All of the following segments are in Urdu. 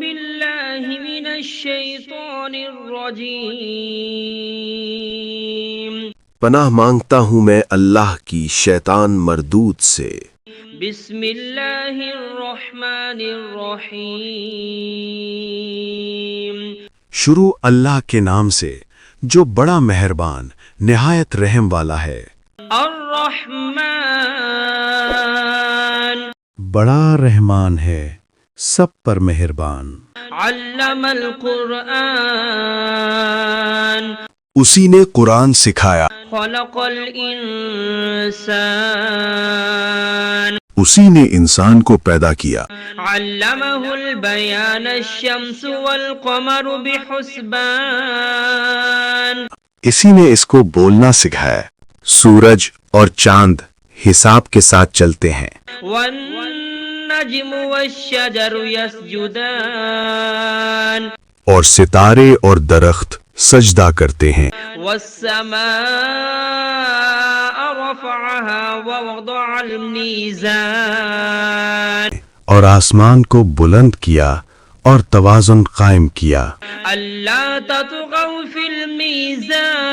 بالله من الشيطان الرجيم پناہ مانگتا ہوں میں اللہ کی شیطان مردود سے۔ بسم اللہ الرحمن الرحیم شروع اللہ کے نام سے جو بڑا مہربان نہایت رحم والا ہے۔ الرحمن بڑا رحمان ہے، سب پر مہربان۔ علم القرآن اسی نے قرآن سکھایا، خلق الانسان اسی نے انسان کو پیدا کیا۔ علمہ البیان الشمس والقمر بحسبان اسی نے اس کو بولنا سکھایا، سورج اور چاند حساب کے ساتھ چلتے ہیں۔ والنجم والشجر يسجدان اور ستارے اور درخت سجدہ کرتے ہیں۔ والسماء رفعها ووضع الميزان اور آسمان کو بلند کیا اور توازن قائم کیا، ألا تطغوا في الميزان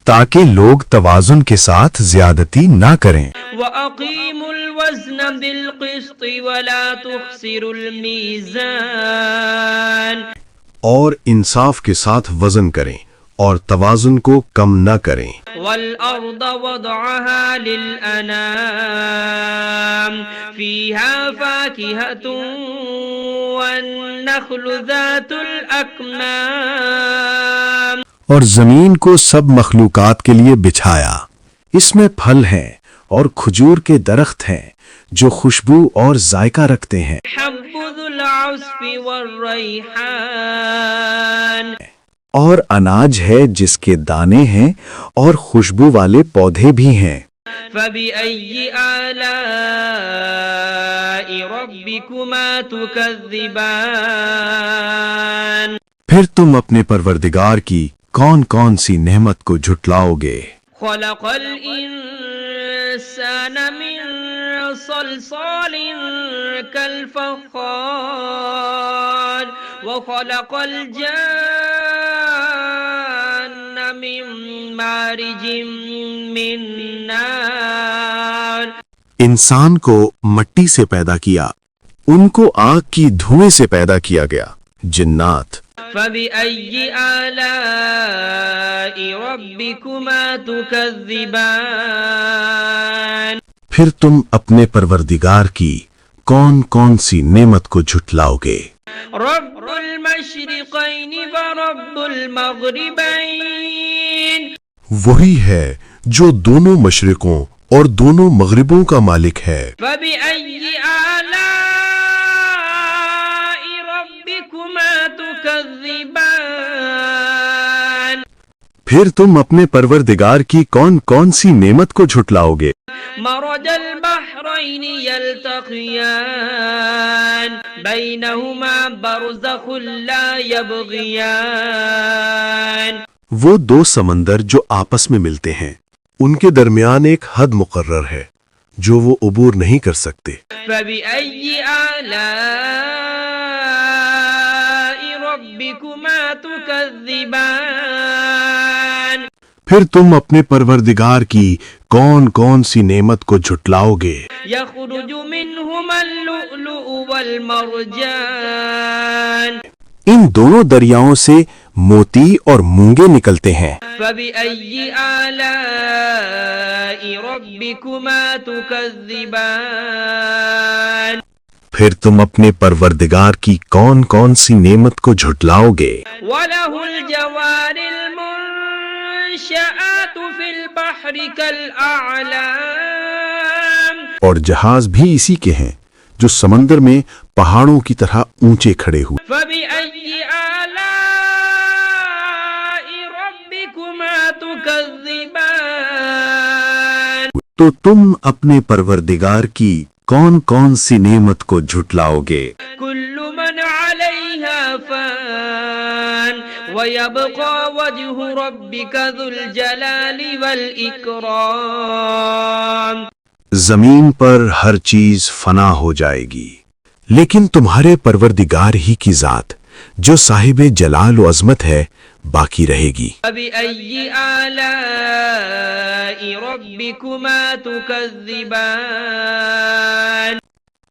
تاکہ لوگ توازن کے ساتھ زیادتی نہ کریں۔ وأقيموا الوزن بالقسط ولا تخسروا الميزان اور انصاف کے ساتھ وزن کریں اور توازن کو کم نہ کریں۔ والأرض وضعها للأنام فيها فاكهة والنخل ذات الأكمام اور زمین کو سب مخلوقات کے لیے بچھایا، اس میں پھل ہیں اور کھجور کے درخت ہیں جو خوشبو اور ذائقہ رکھتے ہیں۔ حب ذو العصف والريحان اور اناج ہے جس کے دانے ہیں اور خوشبو والے پودے بھی ہیں۔ فبأي آلاء ربكما تكذبان پھر تم اپنے پروردگار کی کون کون سی نعمت کو جھٹلاؤ گے؟ خلق الإنسان من صلصال كالفخار وخلق الجان من مارج من نار انسان کو مٹی سے پیدا کیا، ان کو آگ کی دھوئیں سے پیدا کیا گیا۔ جنات فبأي آلاء ربكما تكذبان پھر تم اپنے پروردگار کی کون کون سی نعمت کو جھٹلاؤ گے؟ رب المشرقين ورب المغربين وہی ہے جو دونوں مشرقوں اور دونوں مغربوں کا مالک ہے۔ فبأي آلاء ربكما تكذبان پھر تم اپنے پروردگار کی کون کون سی نعمت کو جھٹلاؤ گے؟ مرج البحرين يلتقيان بينهما برزخ لا يبغيان وہ دو سمندر جو آپس میں ملتے ہیں، ان کے درمیان ایک حد مقرر ہے جو وہ عبور نہیں کر سکتے۔ فبأي آلاء ربكما تكذبان پھر تم اپنے پروردگار کی کون کون سی نعمت کو جھٹلاؤ گے؟ يخرج منهما اللؤلؤ والمرجان ان دونوں دریاؤں سے موتی اور مونگے نکلتے ہیں۔ فبأي آلاء ربكما تكذبان پھر تم اپنے پروردگار کی کون کون سی نعمت کو جھٹلاؤ گے؟ وله الجوار المنشآت في البحر كالأعلام اور جہاز بھی اسی کے ہیں جو سمندر میں پہاڑوں کی طرح اونچے کھڑے ہوئے۔ فبأي آلاء ربكما تكذبان تو تم اپنے پروردگار کی کون کون سی نعمت کو جھٹلاؤ گے؟ كل من عليها فان ويبقى وجه ربك ذو الجلال والإكرام زمین پر ہر چیز فنا ہو جائے گی، لیکن تمہارے پروردگار ہی کی ذات جو صاحب جلال و عظمت ہے باقی رہے گی۔ فبأي آلاء ربكما تكذبان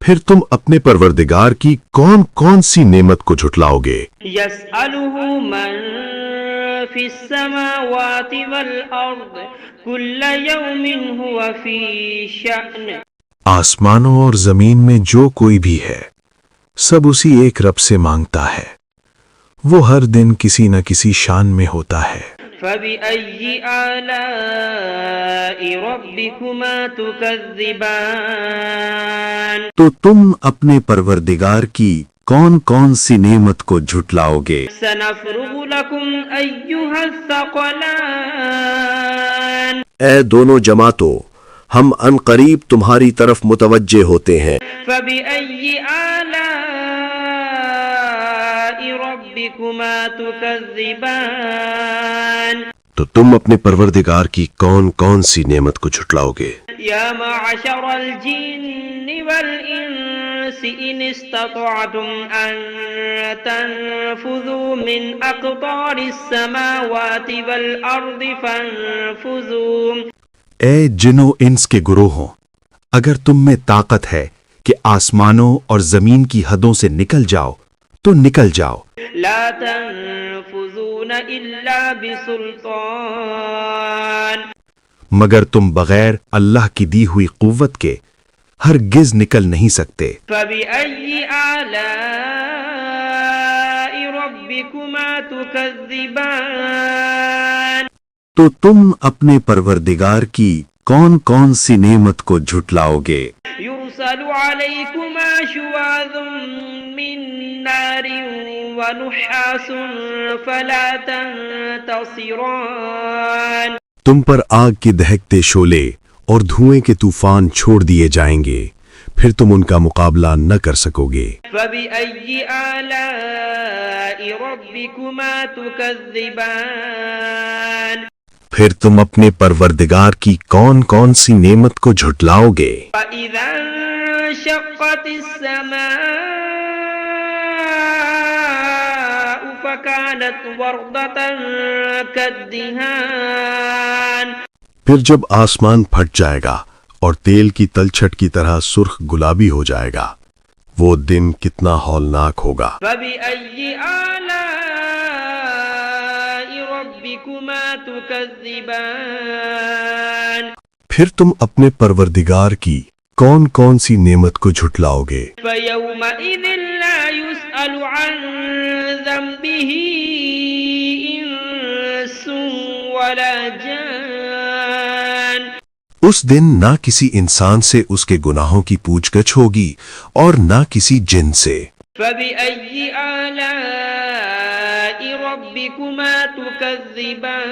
پھر تم اپنے پروردگار کی کون کون سی نعمت کو جھٹلاؤ گے؟ يسأله من في السماوات والأرض كل يوم هو في شأن آسمانوں اور زمین میں جو کوئی بھی ہے سب اسی ایک رب سے مانگتا ہے، وہ ہر دن کسی نہ کسی شان میں ہوتا ہے۔ فبأي آلاء ربكما تكذبان تو تم اپنے پروردگار کی کون کون سی نعمت کو جھٹلاؤ گے؟ سنفرغ لكم أيها الثقلان اے دونوں جماعتوں، ہم ان قریب تمہاری طرف متوجہ ہوتے ہیں۔ فبأي آلاء ربكما تكذبان تو تم اپنے پروردگار کی کون کون سی نعمت کو جھٹلاؤ گے؟ يا معشر الجن والإنس إن استطعتم أن تنفذوا من أقطار السماوات والأرض فانفذوا اے جن و انس کے گروہوں، اگر تم میں طاقت ہے کہ آسمانوں اور زمین کی حدوں سے نکل جاؤ تو نکل جاؤ، لا تنفذون إلا بسلطان مگر تم بغیر اللہ کی دی ہوئی قوت کے ہرگز نکل نہیں سکتے۔ فبأي آلاء ربكما تكذبان تو تم اپنے پروردگار کی کون کون سی نعمت کو جھٹلاؤ گے؟ يرسل عليكما شواظ من نار ونحاس فلا تنتصران تم پر آگ کے دہکتے شعلے اور دھوئیں کے طوفان چھوڑ دیے جائیں گے، پھر تم ان کا مقابلہ نہ کر سکو گے۔ فبأي آلاء ربكما تكذبان پھر تم اپنے پروردگار کی کون کون سی نعمت کو جھٹلاؤ گے؟ فإذا انشقت السماء فكانت وردة كالدهان پھر جب آسمان پھٹ جائے گا اور تیل کی تلچھٹ کی طرح سرخ گلابی ہو جائے گا، وہ دن کتنا ہولناک ہوگا۔ فبأي آلاء ربكما تكذبان پھر تم اپنے پروردگار کی کون کون سی نعمت کو جھٹلاؤ گے؟ فيومئذ لا يسأل عن ذنبه إنس ولا جان اس دن نہ کسی انسان سے اس کے گناہوں کی پوچھ گچھ ہوگی اور نہ کسی جن سے۔ فبأي آلاء ربكما تكذبان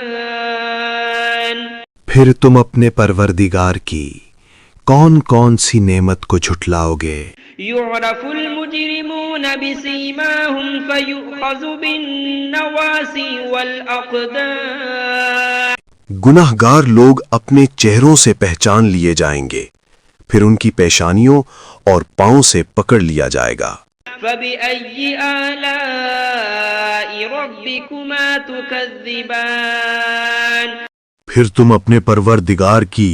پھر تم اپنے پروردگار کی کون کون سی نعمت کو جھٹلاؤ گے؟ يعرف المجرمون بسيماهم فيؤخذ بالنواصي والأقدام گناہ گار لوگ اپنے چہروں سے پہچان لیے جائیں گے، پھر ان کی پیشانیوں اور پاؤں سے پکڑ لیا جائے گا۔ فبأي آلاء ربكما تكذبان پھر تم اپنے پروردگار کی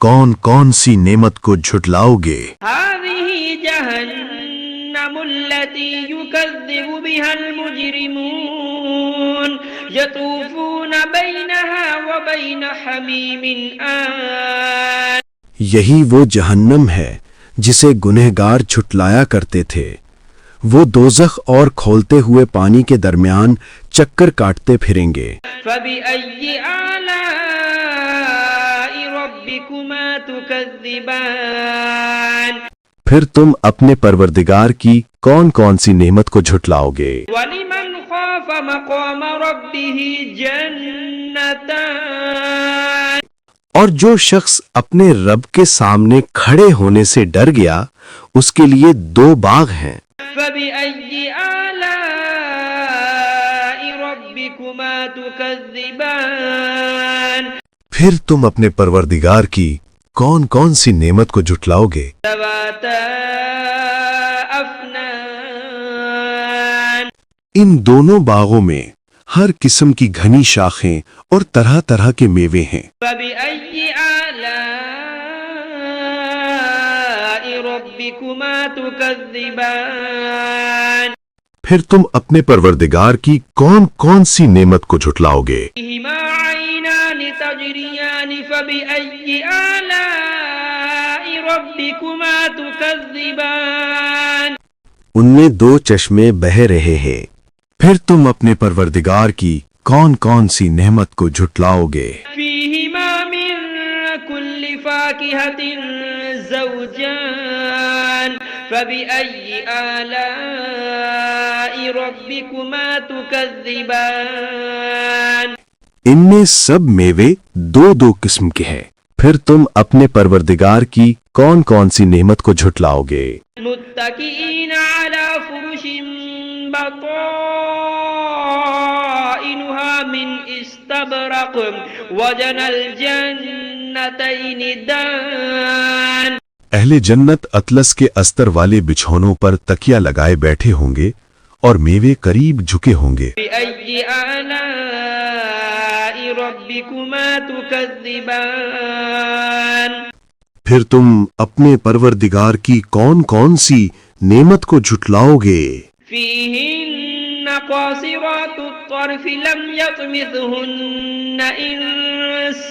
کون کون سی نعمت کو جھٹلاؤ گے؟ هذه جهنم التي يكذب بها المجرمون يطوفون بينها وبين حميم آن یہی وہ جہنم ہے جسے گنہگار جھٹلایا کرتے تھے، وہ دوزخ اور کھولتے ہوئے پانی کے درمیان چکر کاٹتے پھریں گے۔ فبأي آلاء ربكما تكذبان پھر تم اپنے پروردگار کی کون کون سی نعمت کو جھٹلاؤ گے؟ ولمن خاف مقام ربه جنتان اور جو شخص اپنے رب کے سامنے کھڑے ہونے سے ڈر گیا اس کے لیے 2 باغ ہیں۔ فبأي آلاء ربكما تكذبان پھر تم اپنے پروردگار کی کون کون سی نعمت کو جھٹلاؤ گے؟ ذواتا أفنان ان دونوں باغوں میں ہر قسم کی گھنی شاخیں اور طرح طرح کے میوے ہیں۔ فبأي آلاء ربكما تكذبان پھر تم اپنے پروردگار کی کون کون سی نعمت کو جھٹلاؤ گے؟ فيهما عينان تجريان فبأي آلاء ربكما تكذبان ان میں دو چشمے بہہ رہے ہیں، پھر تم اپنے پروردگار کی کون کون سی نعمت کو جھٹلاؤ گے؟ فيهما من كل فاكهة زوجان فبأي آلاء ربكما تكذبان ان میں سب میوے دو دو قسم کے ہیں، پھر تم اپنے پروردگار کی کون کون سی نعمت کو جھٹلاؤ گے؟ متكئين على فرش بطائنها من استبرق وجنى الجنتين دان اہل جنت اطلس کے استر والے بچھونوں پر تکیہ لگائے بیٹھے ہوں گے اور میوے قریب جھکے ہوں گے۔ بأي آلاء ربكما تكذبان پھر تم اپنے پروردگار کی کون کون سی نعمت کو جھٹلاؤ گے؟ فيهن قاصرات الطرف لم يطمثهن إنس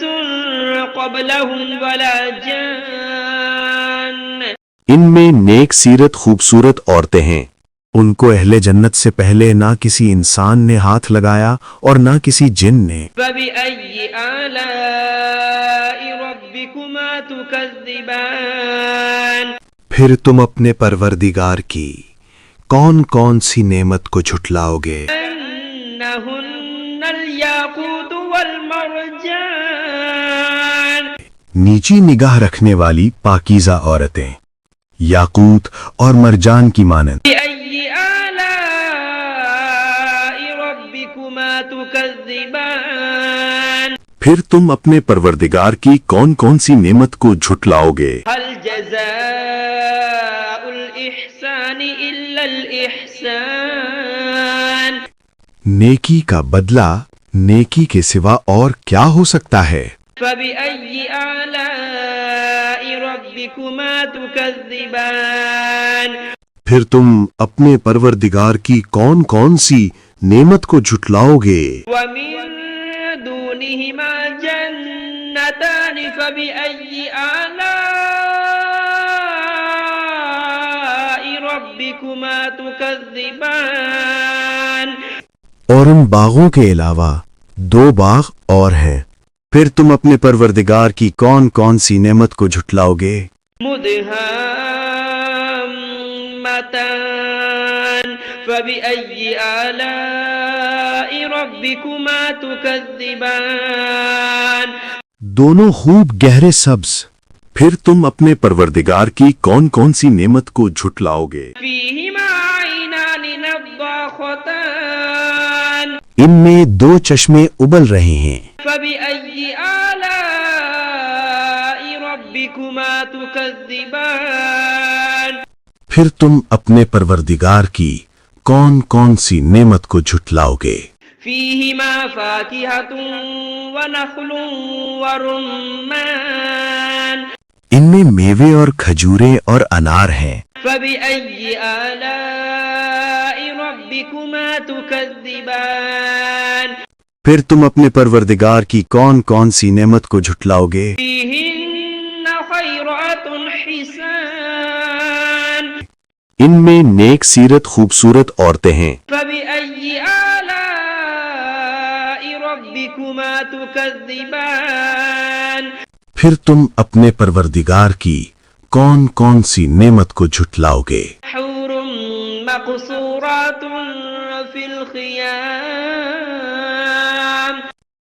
قبلهم ولا جان ان میں نیک سیرت خوبصورت عورتیں ہیں، ان کو اہل جنت سے پہلے نہ کسی انسان نے ہاتھ لگایا اور نہ کسی جن نے۔ فبأي آلاء ربكما تكذبان پھر تم اپنے پروردگار کی کون کون سی نعمت کو جھٹلاؤ گے؟ أنهن الياقوت والمرجان نیچی نگاہ رکھنے والی پاکیزہ عورتیں، یاقوت اور مرجان کی مانند۔ بأي آلاء ربكما تكذبان پھر تم اپنے پروردگار کی کون کون سی نعمت کو جھٹلاؤ گے؟ هل جزاء الإحسان إلا الإحسان نیکی کا بدلہ نیکی کے سوا اور کیا ہو سکتا ہے؟ فبأي آلاء ربكما تكذبان پھر تم اپنے پروردگار کی کون کون سی نعمت کو جھٹلاؤ گے؟ ومن دونهما جنتان فبأي آلاء ربكما تكذبان اور ان باغوں کے علاوہ دو باغ اور ہیں، پھر تم اپنے پروردگار کی کون کون سی نعمت کو جھٹلاؤ گے؟ مدهامتان فبأي آلاء ربكما تكذبان دونوں خوب گہرے سبز، پھر تم اپنے پروردگار کی کون کون سی نعمت کو جھٹلاؤ گے؟ فيهما عينان نضاختان ان میں دو چشمے ابل رہے ہیں، فبأي آلاء ربكما تكذبان پھر تم اپنے پروردگار کی کون کون سی نعمت کو جھٹلاؤ گے؟ فيهما فاكهة ونخل ورمان ان میں میوے اور کھجوریں اور انار ہیں، فبأي آلاء ربكما تكذبان پھر تم اپنے پروردگار کی کون کون سی نعمت کو جھٹلاؤ گے؟ فيهن خيرات حسان ان میں نیک سیرت خوبصورت عورتیں ہیں، فبأي آلاء ربكما تكذبان پھر تم اپنے پروردگار کی کون کون سی نعمت کو جھٹلاؤ گے؟ حور مقصورات في الخيام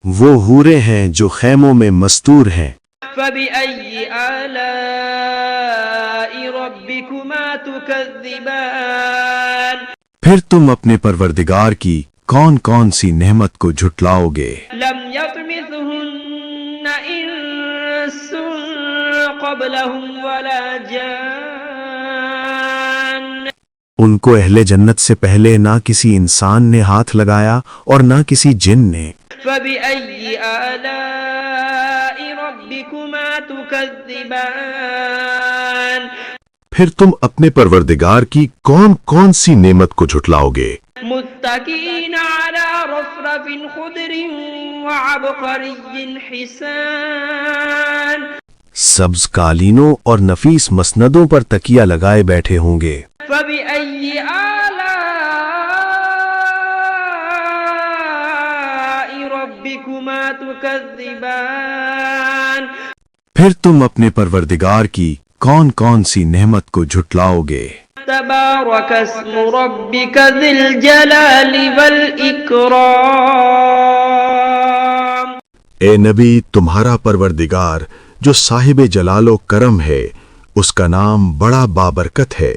وہ حوریں ہیں جو خیموں میں مستور ہیں، فبأي آلاء ربكما تكذبان پھر تم اپنے پروردگار کی کون کون سی نعمت کو جھٹلاؤ گے؟ لم يطمثهن إنس قبلهم ولا جان ان کو اہل جنت سے پہلے نہ کسی انسان نے ہاتھ لگایا اور نہ کسی جن نے. فبأي آلاء ربكما تكذبان پھر تم اپنے پروردگار کی کون کون سی نعمت کو جھٹلاؤ گے؟ متكئين على رفرف خضر وعبقري حسان سبز قالینوں اور نفیس مسندوں پر تکیہ لگائے بیٹھے ہوں گے. فبأي آلاء ربكما تكذبان پھر تم اپنے پروردگار کی کون کون سی نعمت کو جھٹلاؤ گے؟ تبارك اسم ربك ذي الجلال والإكرام اے نبی، تمہارا پروردگار جو صاحب جلال و کرم ہے، اس کا نام بڑا بابرکت ہے.